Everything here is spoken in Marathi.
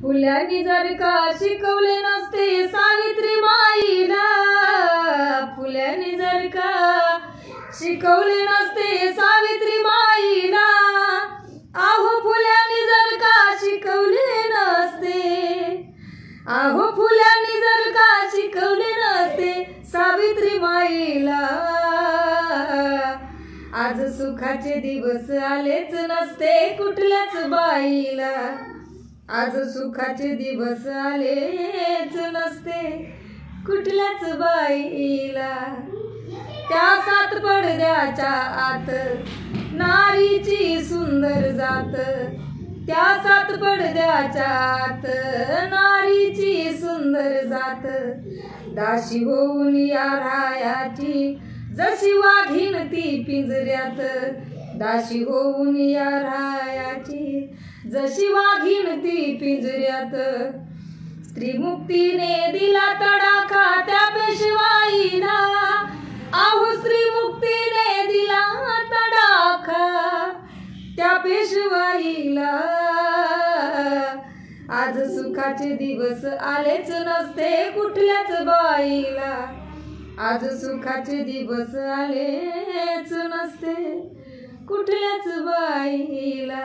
फुल्यानी जर का शिकवले नसते सावित्रीमाईला, फुल्यानी जर का शिकवले नसते सावित्रीमाईला, आहो फुल्यानी जर का शिकवले नसते, आहो फुल्यानी जर का शिकवले नसते सावित्रीमाईला, आज सुखाचे दिवस आलेच नसते कुठल्याच बाईला, आज सुखाचे दिवस आलेच नसते कुठल्याच बाईला. त्या सात पडद्याच्या आत नारीची सुंदर जात, त्या सात पडद्याच्या आत नारीची सुंदर जात, दाशी होऊन या रायाची जशी वाघीण ती पिंजऱ्यात, दाशी होऊन या रायाची जशी वाघीण ती पिंजऱ्यात. स्त्रीमुक्तीने दिला तडाखा त्या पेशवाईला, आहो स्त्रीमुक्तीने दिला तडाखा त्या पेशवाईला, आज सुखाचे दिवस आलेच नसते कुठल्याच बाईला, आज सुखाचे दिवस आलेच नसते कुठल्याच बाईला.